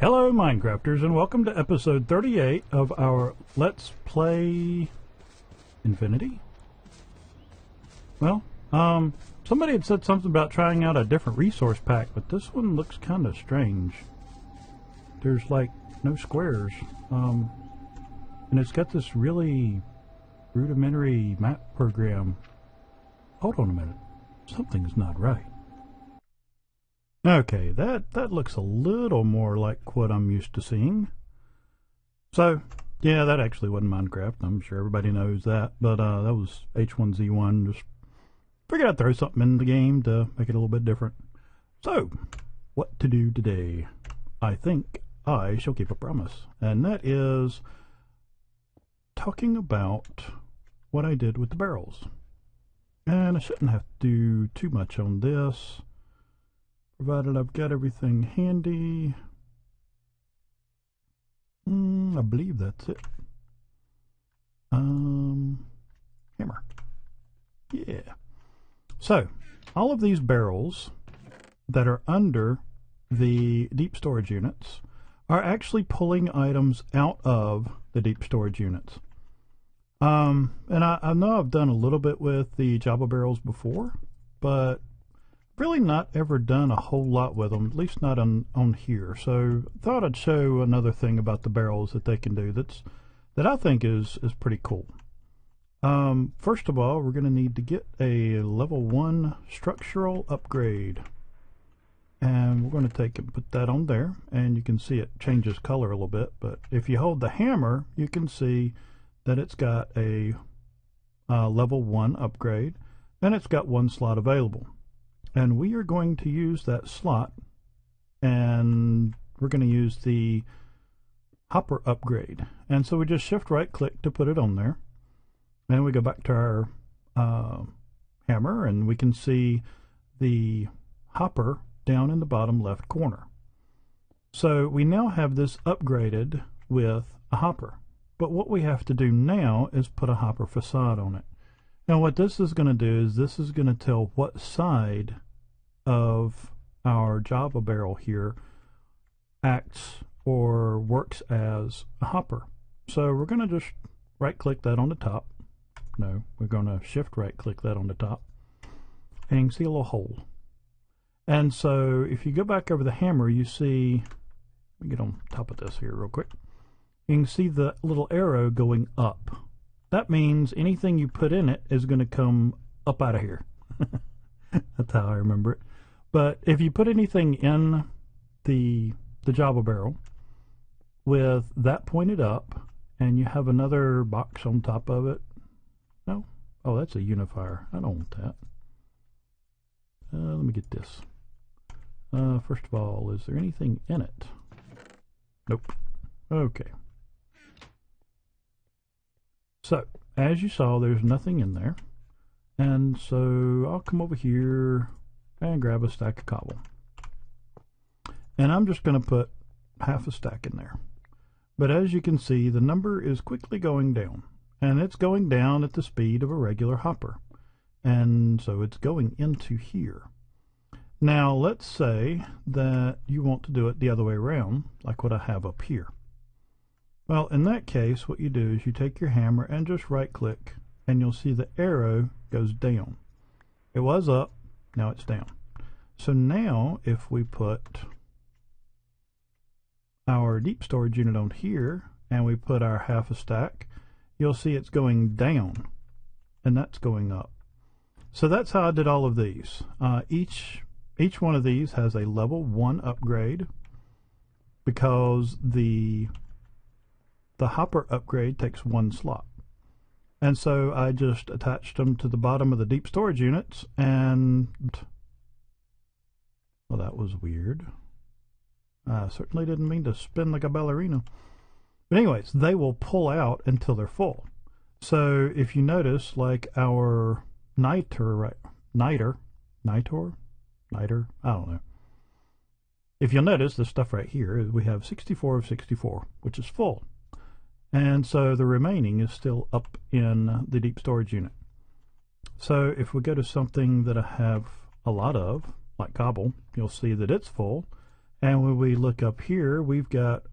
Hello Minecrafters, and welcome to episode 38 of our Let's Play Infinity? Well, somebody had said something about trying out a different resource pack, but this one looks kind of strange. There's like no squares, and it's got this really rudimentary map program. Hold on a minute, something's not right. Okay, that looks a little more like what I'm used to seeing. So, yeah, that actually wasn't Minecraft. I'm sure everybody knows that. But that was H1Z1. Just figured I'd throw something in the game to make it a little bit different. So, what to do today? I think I shall keep a promise. And that is talking about what I did with the barrels. And I shouldn't have to do too much on this, provided I've got everything handy. I believe that's it. Hammer. Yeah. So, all of these barrels that are under the deep storage units are actually pulling items out of the deep storage units. And I know I've done a little bit with the Java barrels before, but really not ever done a whole lot with them, at least not on here. So thought I'd show another thing about the barrels that they can do that I think is pretty cool. First of all, we're going to need to get a level 1 structural upgrade, and we're going to take and put that on there, and you can see it changes color a little bit. But if you hold the hammer, you can see that it's got a level 1 upgrade, and it's got 1 slot available. And we are going to use that slot, and we're going to use the hopper upgrade. And so we just shift right click to put it on there. And we go back to our hammer, and we can see the hopper down in the bottom left corner. So we now have this upgraded with a hopper. But what we have to do now is put a hopper facade on it. Now what this is going to do is this is going to tell what side of our Java barrel here acts or works as a hopper. So we're going to just right click that on the top. No, we're going to shift right click that on the top, and you can see a little hole. And so if you go back over the hammer, you see, let me get on top of this here real quick. You can see the little arrow going up. That means anything you put in it is going to come up out of here. That's how I remember it. But if you put anything in the Java barrel with that pointed up, and you have another box on top of it, no? Oh, that's a unifier. I don't want that. Let me get this. First of all, is there anything in it? Nope. Okay. So, as you saw, there's nothing in there. And so I'll come over here and grab a stack of cobble. And I'm just going to put half a stack in there. But as you can see, the number is quickly going down. And it's going down at the speed of a regular hopper. And so it's going into here. Now, let's say that you want to do it the other way around, like what I have up here. Well, in that case, what you do is you take your hammer and just right click, and you'll see the arrow goes down. It was up, now it's down. So now if we put our deep storage unit on here, and we put our half a stack, you'll see it's going down, and that's going up. So that's how I did all of these. Each one of these has a level 1 upgrade, because the hopper upgrade takes 1 slot. And so I just attached them to the bottom of the deep storage units, and well, that was weird. I certainly didn't mean to spin like a ballerina. But anyways, they will pull out until they're full. So if you notice, like our niter, I don't know. If you'll notice this stuff right here, we have 64 of 64, which is full. And so the remaining is still up in the deep storage unit. So if we go to something that I have a lot of, like cobble, you'll see that it's full, And when we look up here, we've got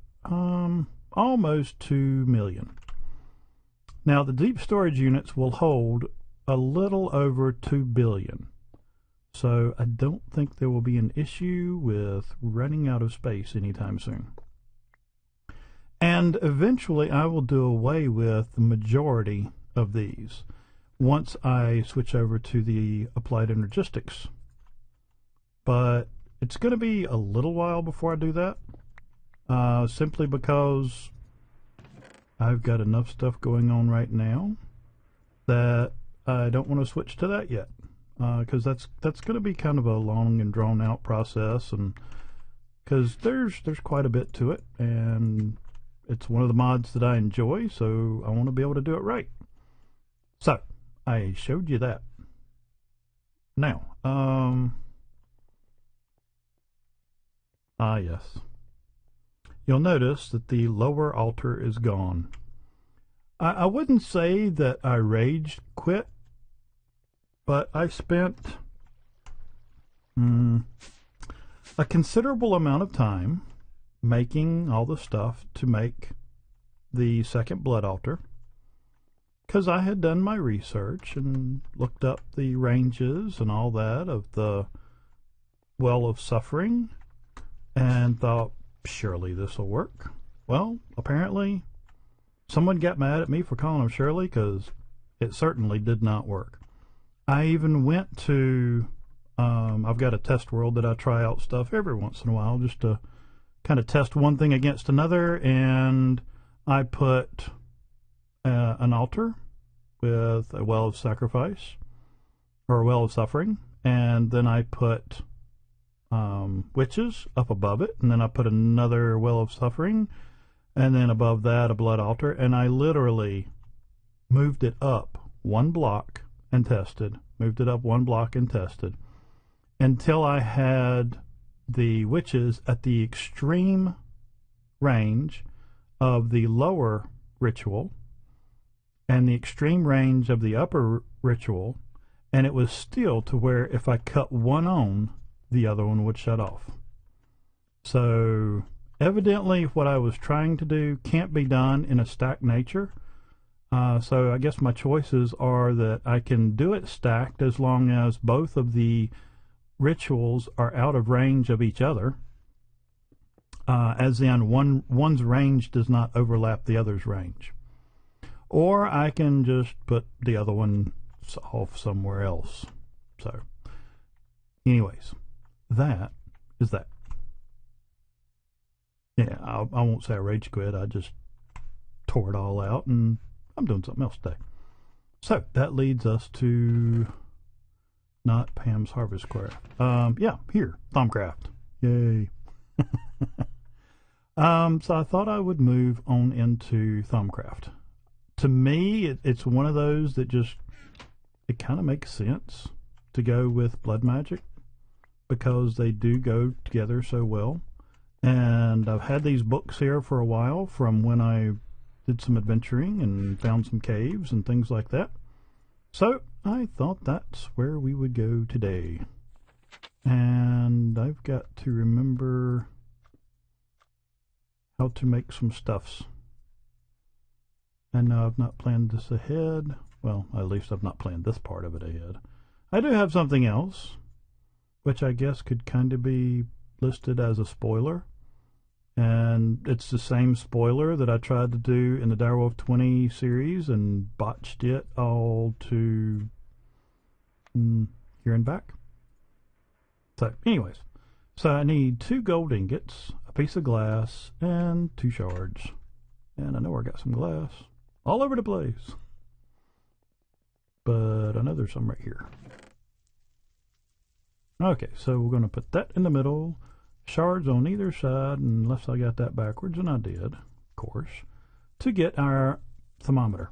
almost 2 million. Now, the deep storage units will hold a little over 2 billion. So I don't think there will be an issue with running out of space anytime soon. And eventually I will do away with the majority of these once I switch over to the applied energistics. But it's going to be a little while before I do that, simply because I've got enough stuff going on right now that I don't want to switch to that yet, because that's going to be kind of a long and drawn out process, and because there's quite a bit to it, and it's one of the mods that I enjoy, so I want to be able to do it right. So I showed you that. Now, yes, you'll notice that the lower altar is gone. I wouldn't say that I rage quit, but I spent a considerable amount of time making all the stuff to make the second blood altar, because I had done my research and looked up the ranges and all that of the Well of Suffering and thought, surely this will work. Well, apparently someone got mad at me for calling them Shirley, because it certainly did not work. I even went to I've got a test world that I try out stuff every once in a while just to kind of test one thing against another, and I put an altar with a well of sacrifice, or a well of suffering, and then I put witches up above it, and then I put another well of suffering, and then above that a blood altar, and I literally moved it up one block and tested, moved it up one block and tested, until I had the witches at the extreme range of the lower ritual and the extreme range of the upper ritual, and it was still to where if I cut one on, the other one would shut off. So evidently what I was trying to do can't be done in a stacked nature. So I guess my choices are that I can do it stacked as long as both of the rituals are out of range of each other, as in one's range does not overlap the other's range. Or I can just put the other one off somewhere else. So anyways, that is that. Yeah, I won't say I rage quit. I just tore it all out, and I'm doing something else today. So that leads us to not Pam's Harvest Craft. Yeah, here, Thaumcraft. Yay. So I thought I would move on into Thaumcraft. To me, it's one of those that just, it kind of makes sense to go with Blood Magic, because they do go together so well. And I've had these books here for a while from when I did some adventuring and found some caves and things like that. So I thought that's where we would go today. And I've got to remember how to make some stuffs. And now I've not planned this ahead. Well, at least I've not planned this part of it ahead. I do have something else, which I guess could kind of be listed as a spoiler. And it's the same spoiler that I tried to do in the Direwolf 20 series and botched it all to here and back. So anyways, so I need 2 gold ingots, a piece of glass, and 2 shards. And I know I got some glass all over the place, but I know there's some right here. Okay, so we're going to put that in the middle, shards on either side, unless I got that backwards, and I did, of course, to get our thermometer.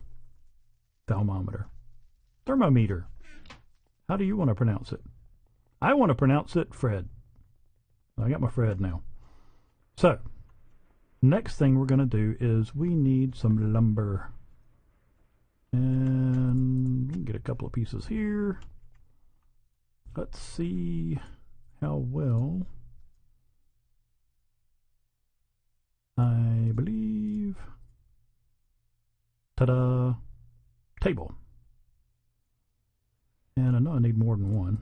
Thermometer. How do you want to pronounce it? I want to pronounce it Fred. I got my Fred now. So, next thing we're going to do is we need some lumber. And we can get a couple of pieces here. Let's see how well Ta-da! Table. And I know I need more than one.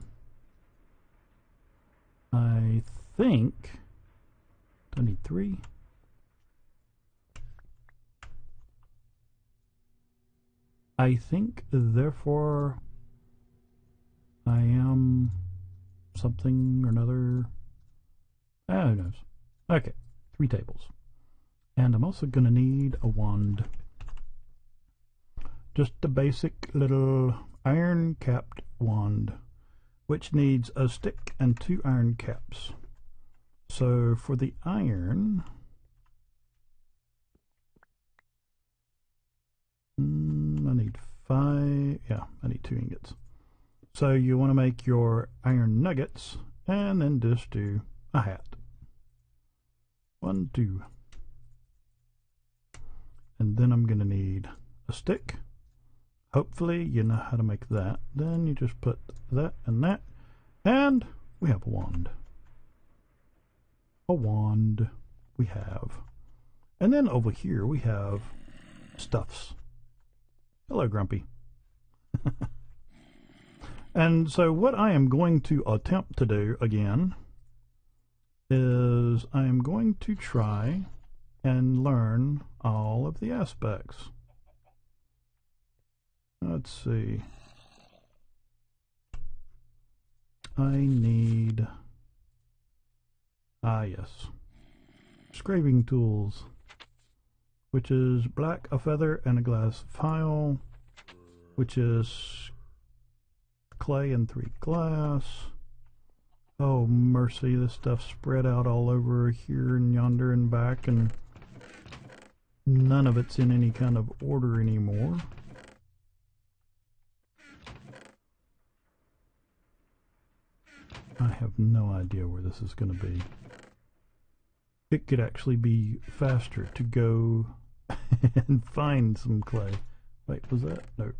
I think I need 3. I think, therefore, I am something or another. Who knows? Okay, 3 tables. And I'm also going to need a wand. Just a basic little iron-capped wand, which needs a stick and 2 iron caps. So for the iron, I need 5, yeah, I need 2 ingots. So you want to make your iron nuggets, and then just do a hat. 1, 2. And then I'm going to need a stick. Hopefully you know how to make that. Then you just put that, and we have a wand. A wand we have. And then over here we have stuffs. Hello, Grumpy. And so what I am going to attempt to do again is I am going to try and learn all of the aspects. Let's see. I need, yes, scraping tools, which is black, a feather, and a glass file, which is clay and 3 glass. Oh mercy, this stuff's spread out all over here and yonder and back, and none of it's in any kind of order anymore. I have no idea where this is going to be. It could actually be faster to go and find some clay. Wait, was that? No.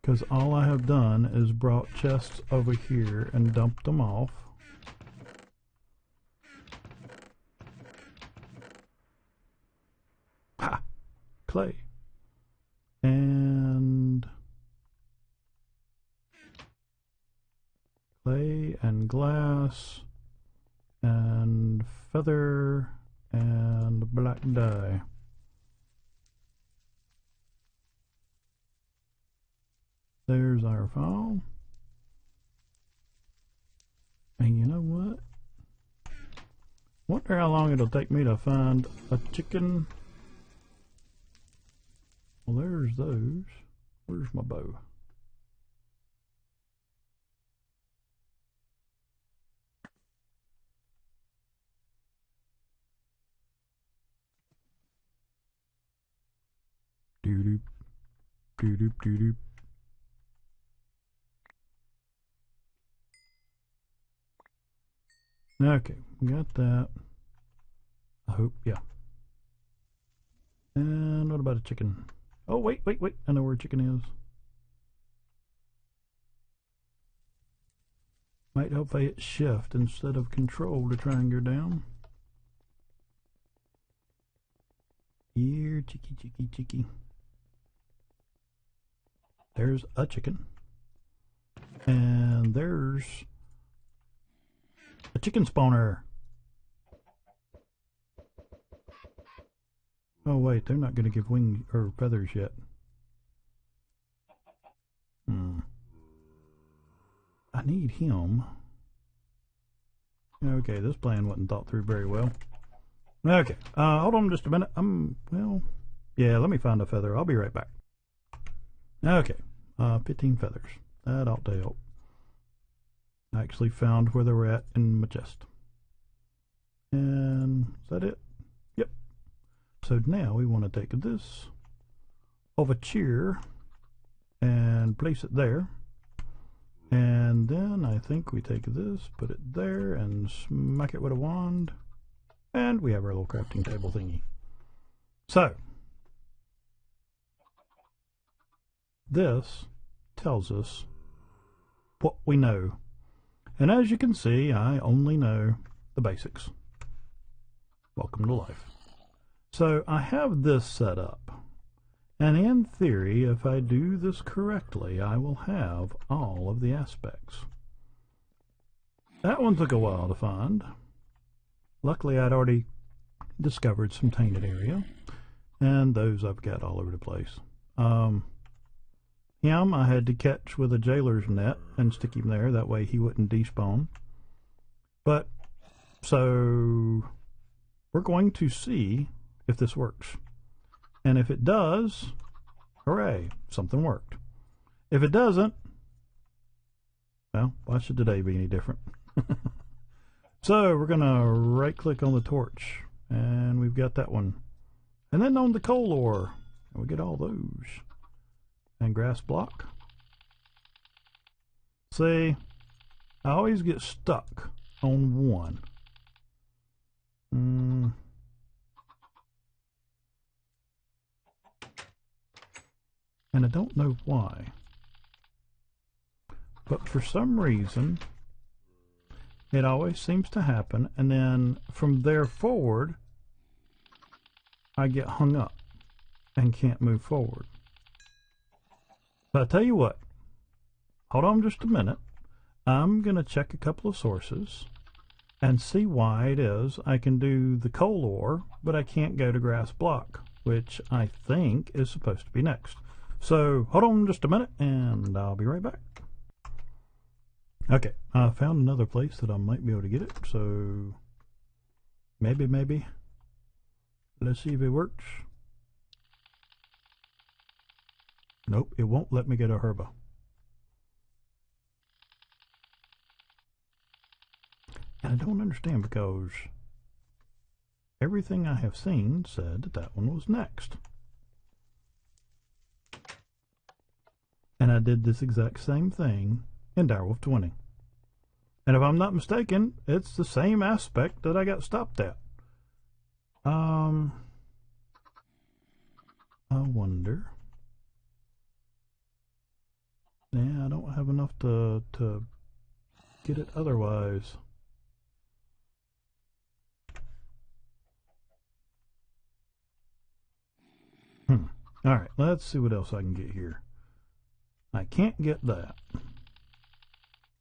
Because all I have done is brought chests over here and dumped them off. Ha! Clay. And clay and glass and feather and black dye. There's our file. And you know what? Wonder how long it'll take me to find a chicken. Well, there's those. Where's my bow? Doo-doop, doo-doop, doo-doop. Okay, we got that. I hope, yeah. And what about a chicken? Oh, wait. I know where a chicken is. Might help if I hit shift instead of control to try and go down. Here, chicky. There's a chicken. And there's a chicken spawner. Oh wait, they're not going to give wings or feathers yet. I need him. Okay, this plan wasn't thought through very well. Okay, hold on just a minute. Well, yeah, let me find a feather. I'll be right back. Okay, 15 feathers. That ought to help. I actually found where they were at in my chest. And is that it? Yep. So now we want to take this over here and place it there. And then I think we take this, put it there, and smack it with a wand. And we have our little crafting table thingy. So, this tells us what we know. And as you can see, I only know the basics. Welcome to life. So I have this set up. And in theory, if I do this correctly, I will have all of the aspects. That one took a while to find. Luckily, I'd already discovered some tainted area. And those I've got all over the place. Him I had to catch with a jailer's net and stick him there. That way he wouldn't despawn. But, so, we're going to see if this works. And if it does, hooray, something worked. If it doesn't, well, why should today be any different? So we're going to right click on the torch, and we've got that one. And then on the coal ore, and we get all those. And grass block. See, I always get stuck on one. And I don't know why. But for some reason, it always seems to happen, and then from there forward, I get hung up and can't move forward. But I tell you what, hold on just a minute. I'm going to check a couple of sources and see why it is I can do the coal ore, but I can't go to grass block, which I think is supposed to be next. So hold on just a minute and I'll be right back. Okay, I found another place that I might be able to get it, so maybe. Let's see if it works. Nope, it won't let me get a herba. And I don't understand because everything I have seen said that that one was next. And I did this exact same thing in Direwolf 20. And if I'm not mistaken, it's the same aspect that I got stopped at. I wonder. Yeah, I don't have enough to get it otherwise. Alright, let's see what else I can get here. I can't get that.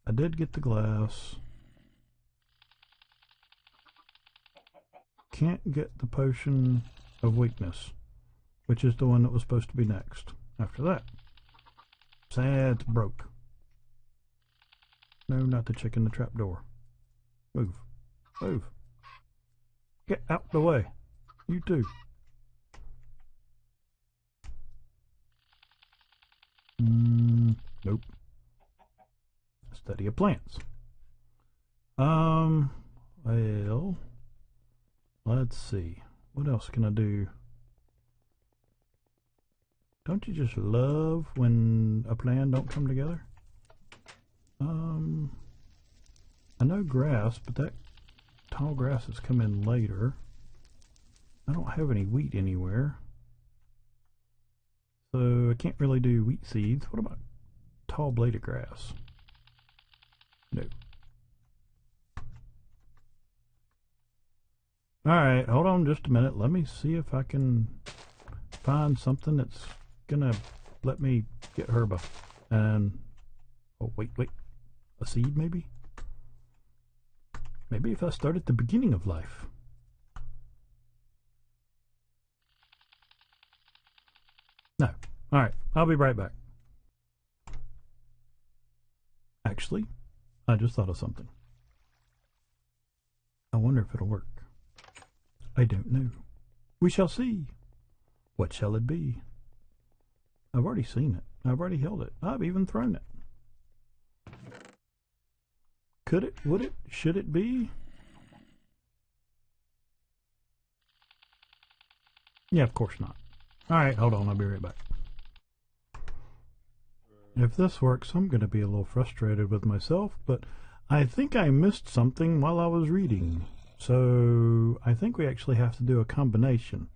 I did get the glass. Can't get the potion of weakness, which is the one that was supposed to be next after that. Sad it's broke. No, not the chicken, the trap door. Move. Move. Get out the way. You too. Nope. Study of plants. Well, let's see. What else can I do? Don't you just love when a plan don't come together? I know grass, but that tall grass has come in later. I don't have any wheat anywhere. So I can't really do wheat seeds. What about tall bladed grass? No. Alright, hold on just a minute. Let me see if I can find something that's gonna let me get herba. And oh wait. A seed maybe? Maybe if I start at the beginning of life. No. Alright, I'll be right back. Actually, I just thought of something. I wonder if it'll work. I don't know. We shall see. What shall it be? I've already seen it. I've already held it. I've even thrown it. Could it? Would it? Should it be? Yeah, of course not. Alright, hold on. I'll be right back. If this works, I'm going to be a little frustrated with myself, but I think I missed something while I was reading. So I think we actually have to do a combination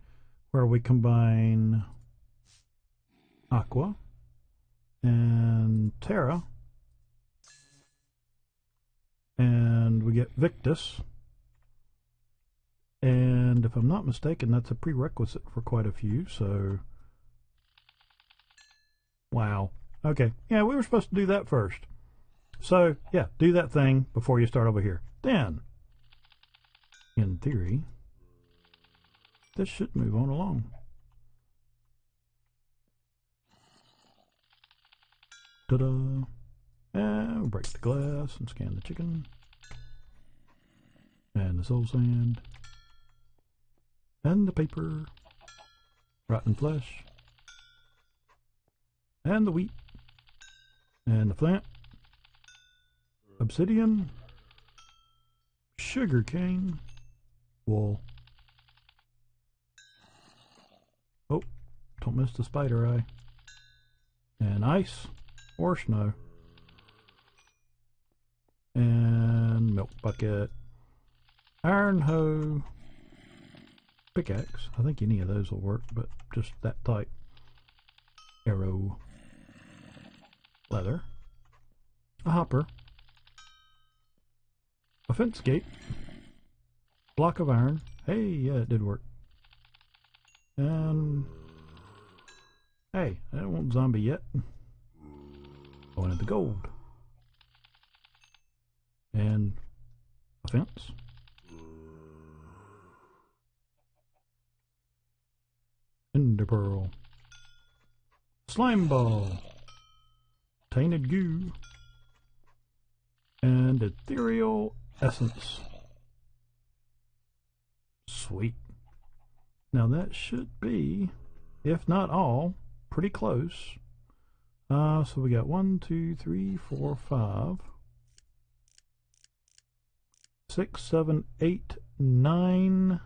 where we combine Aqua and Terra, and we get Victus, And if I'm not mistaken, that's a prerequisite for quite a few, so... Wow. Okay. Yeah, we were supposed to do that first. So, yeah, do that thing before you start over here. Then, in theory, this should move on along. Ta-da! And we'll break the glass and scan the chicken. And the soul sand. And the paper. Rotten flesh. And the wheat. And the flint. Obsidian. Sugar cane. Wool. Oh, don't miss the spider eye. And ice or snow. And milk bucket. Iron hoe. Pickaxe. I think any of those will work, but just that type. Arrow. Leather. A hopper. A fence gate. Block of iron. Hey, yeah, it did work. And hey, I don't want zombie yet. I wanted the gold. And a fence. Ender pearl. Slime ball. Tainted goo. And ethereal essence. Sweet. Now that should be, if not all, pretty close. So we got 1, 2, 3, 4, 5, 6, 7, 8, 9.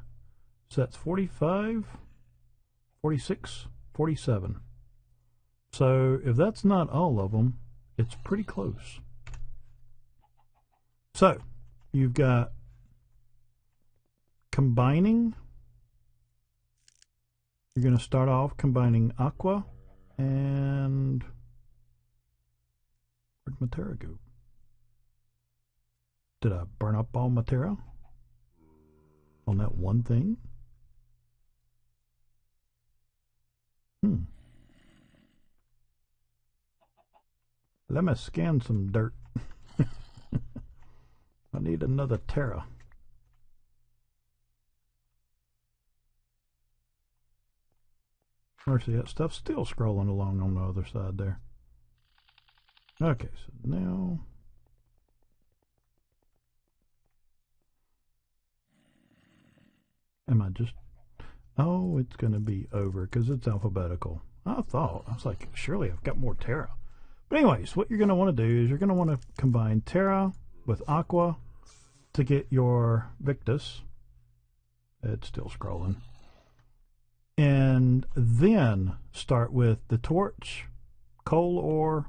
So that's 45, 46, 47. So if that's not all of them, it's pretty close. So you've got combining. You're going to start off combining aqua and where'd Matera go? Did I burn up all Matera on that one thing? Let me scan some dirt. I need another Terra. Mercy, that stuff's still scrolling along on the other side there. Okay, so now... Am I just... Oh, it's going to be over because it's alphabetical. I was like, surely I've got more Terra. But anyways, what you're going to want to do is you're going to want to combine Terra with Aqua to get your Victus. It's still scrolling. And then start with the torch, coal ore,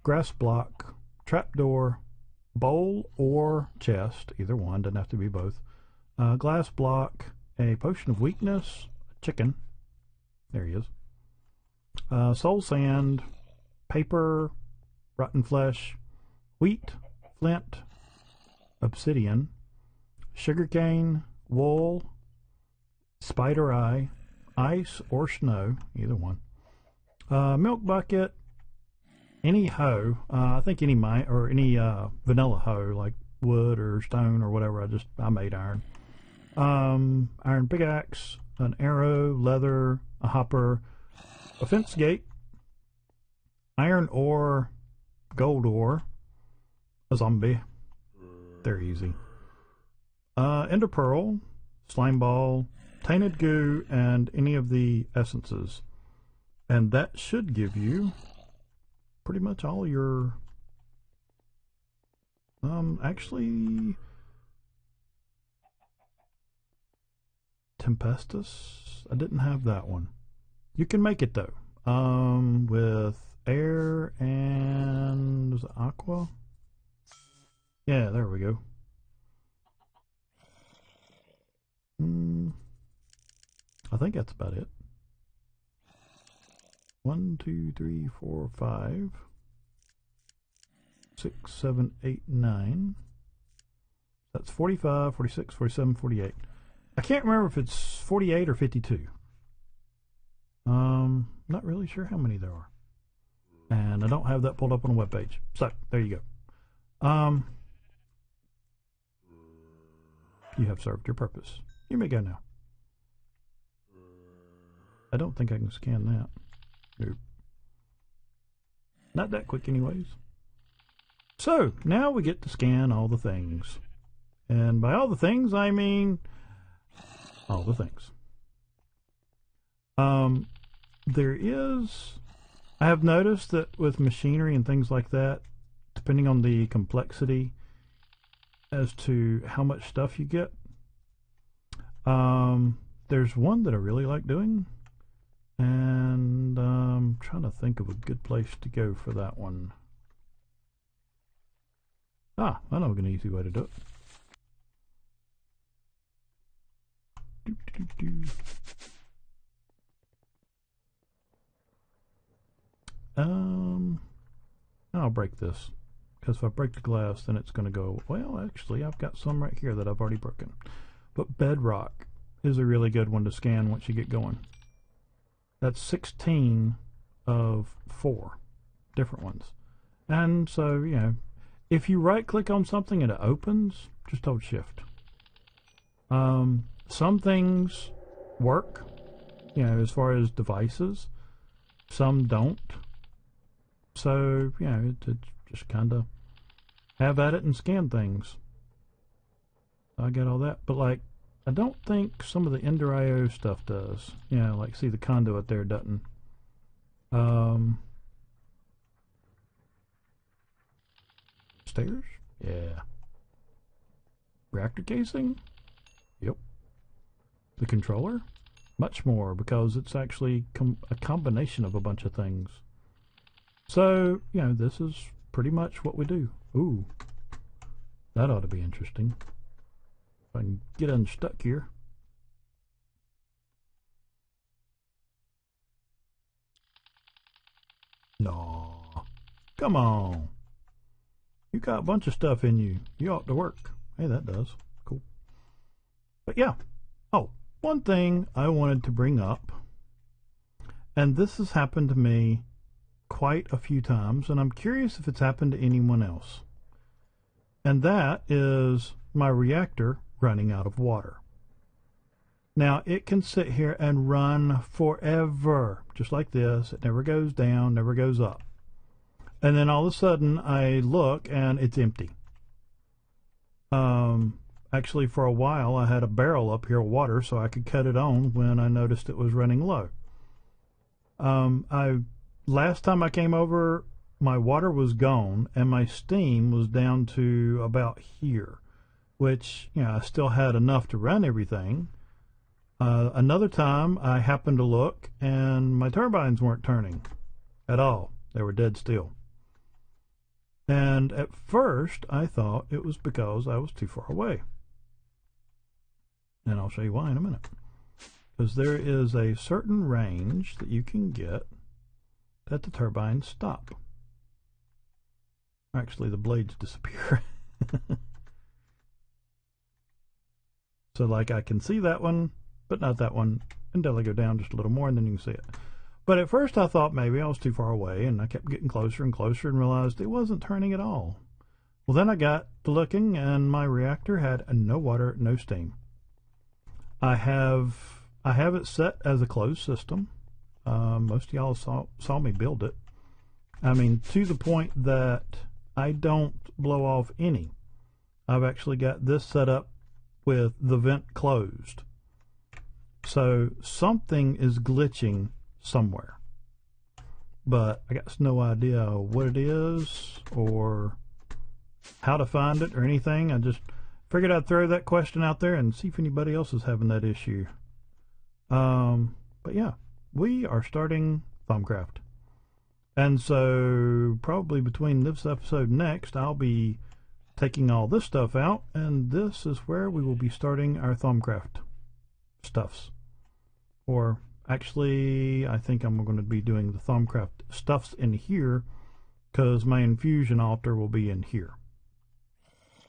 grass block, trapdoor, bowl or chest, either one, doesn't have to be both, glass block, a potion of weakness, a chicken, there he is, soul sand, paper, rotten flesh, wheat, flint, obsidian, sugarcane, wool, spider eye, ice or snow, either one, milk bucket, any hoe, I think any vanilla hoe like wood or stone or whatever. I made iron. Iron pickaxe, an arrow, leather, a hopper, a fence gate, iron ore, gold ore, a zombie. They're easy. Ender pearl, slime ball, tainted goo, and any of the essences. And that should give you pretty much all your... actually... Tempestus? I didn't have that one. You can make it though. With air and... was it aqua? Yeah, there we go. I think that's about it. 1, 2, 3, 4, 5, 6, 7, 8, 9. That's 45, 46, 47, 48. I can't remember if it's 48 or 52. Not really sure how many there are. And I don't have that pulled up on a web page. So, there you go. You have served your purpose. You may go now. I don't think I can scan that. Nope. Not that quick anyways. So, now we get to scan all the things. And by all the things, I mean all the things. I have noticed that with machinery and things like that, depending on the complexity as to how much stuff you get, there's one that I really like doing, and I'm trying to think of a good place to go for that one. I know an easy way to do it. I'll break this, because if I break the glass, then it's going to go, well, actually, I've got some right here that I've already broken. But bedrock is a really good one to scan once you get going. That's 16 of 4 different ones. And so, you know, if you right-click on something and it opens, just hold Shift. Some things work, you know, as far as devices. Some don't. So, you know, it's just kind of have at it and scan things. I get all that. But, like, I don't think some of the Ender IO stuff does. You know, like, see the conduit there doesn't. Stairs? Yeah. Reactor casing? Yep. The controller? Much more, because it's actually a combination of a bunch of things. So, you know, this is pretty much what we do. Ooh. That ought to be interesting. If I can get unstuck here. No. Come on. You got a bunch of stuff in you. You ought to work. Hey, that does. Cool. But yeah. Oh, one thing I wanted to bring up, and this has happened to me quite a few times, and I'm curious if it's happened to anyone else. And that is my reactor running out of water. Now, it can sit here and run forever, just like this. It never goes down, never goes up. And then all of a sudden, I look, and it's empty. Actually, for a while, I had a barrel up here of water so I could cut it on when I noticed it was running low. Last time I came over, my water was gone, and my steam was down to about here, which, you know, I still had enough to run everything. Another time, I happened to look, and my turbines weren't turning at all. They were dead still. And at first, I thought it was because I was too far away. And I'll show you why in a minute. Because there is a certain range that you can get that the turbines stop. Actually, the blades disappear. So, like, I can see that one, but not that one, until I go down just a little more, and then you can see it. But at first I thought maybe I was too far away, and I kept getting closer and closer and realized it wasn't turning at all. Well, then I got to looking, and my reactor had no water, no steam. I have it set as a closed system. Most of y'all saw me build it. I mean, to the point that I don't blow off any. I've actually got this set up with the vent closed. So something is glitching somewhere. But I got no idea what it is or how to find it or anything. I just figured I'd throw that question out there and see if anybody else is having that issue. But yeah, we are starting Thaumcraft. And so probably between this episode and next, I'll be taking all this stuff out, and this is where we will be starting our Thaumcraft stuffs. Or actually, I think I'm going to be doing the Thaumcraft stuffs in here, because my infusion altar will be in here.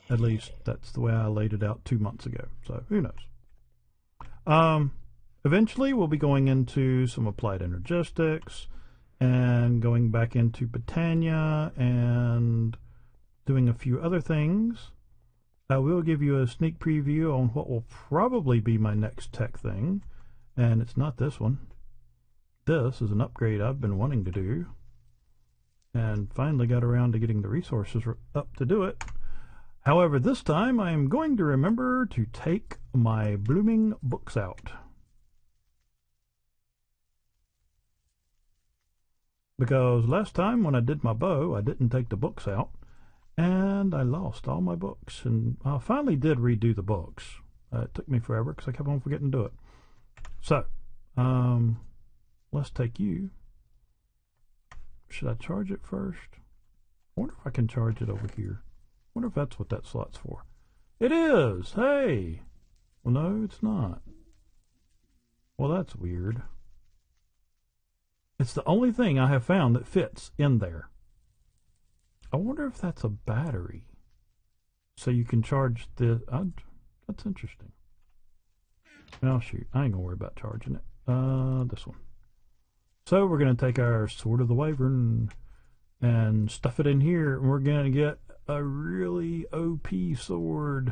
At least that's the way I laid it out 2 months ago, so who knows. Eventually we'll be going into some applied energistics and going back into Britannia and doing a few other things. I will give you a sneak preview on what will probably be my next tech thing, and it's not this one. This is an upgrade I've been wanting to do, and finally got around to getting the resources up to do it. However, this time I am going to remember to take my blooming books out. Because last time when I did my bow, I didn't take the books out, and I lost all my books. And I finally did redo the books. It took me forever because I kept on forgetting to do it. So, let's take you. Should I charge it first? I wonder if I can charge it over here. I wonder if that's what that slot's for. It is! Hey! Well, no, it's not. Well, that's weird. It's the only thing I have found that fits in there. I wonder if that's a battery. So you can charge the... that's interesting. Oh, shoot. I ain't gonna worry about charging it. This one. So we're going to take our Sword of the Wyvern and stuff it in here, and we're going to get a really OP sword.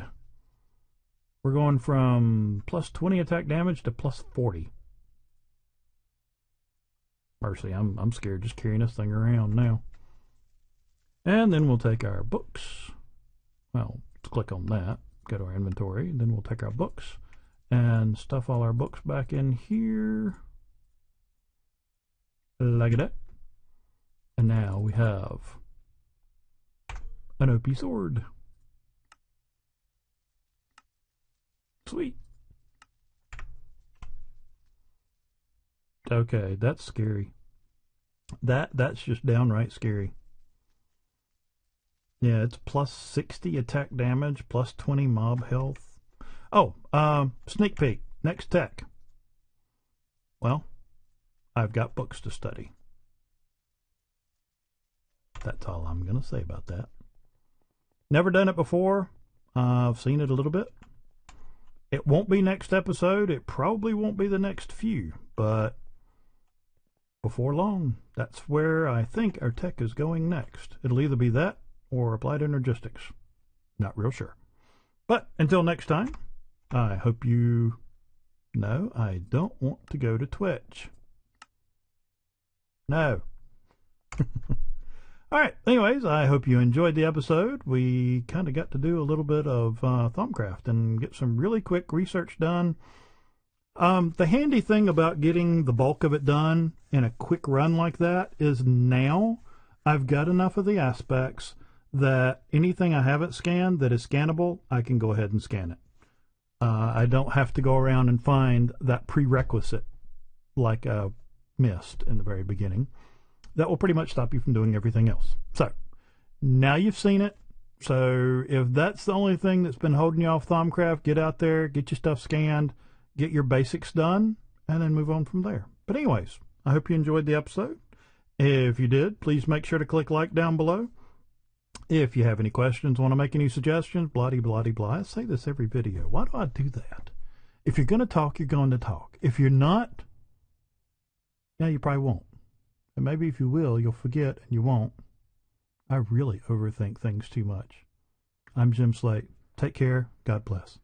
We're going from plus 20 attack damage to plus 40. Mercy, I'm scared just carrying this thing around now. And then we'll take our books. Well, let's click on that. Go to our inventory. And then we'll take our books and stuff all our books back in here. Like that. And now we have an OP sword. Sweet. Okay, that's scary. That's just downright scary. Yeah, it's plus 60 attack damage, plus 20 mob health. Oh, sneak peek. Next tech. Well, I've got books to study. That's all I'm going to say about that. Never done it before. I've seen it a little bit. It won't be next episode. It probably won't be the next few, but before long, that's where I think our tech is going next. It'll either be that or applied energistics. Not real sure. But until next time, I hope you know I don't want to go to Twitch. No. All right. Anyways, I hope you enjoyed the episode. We kind of got to do a little bit of Thaumcraft and get some really quick research done. The handy thing about getting the bulk of it done in a quick run like that is now I've got enough of the aspects that anything I haven't scanned that is scannable, I can go ahead and scan it. I don't have to go around and find that prerequisite like I missed in the very beginning. That will pretty much stop you from doing everything else. So, now you've seen it. So, if that's the only thing that's been holding you off Thaumcraft, get out there, get your stuff scanned, get your basics done, and then move on from there. But anyways, I hope you enjoyed the episode. If you did, please make sure to click like down below. If you have any questions, want to make any suggestions, blah-de-blah-de-blah. I say this every video. Why do I do that? If you're going to talk, you're going to talk. If you're not, yeah, you probably won't. And maybe if you will, you'll forget and you won't. I really overthink things too much. I'm Jim Slate. Take care. God bless.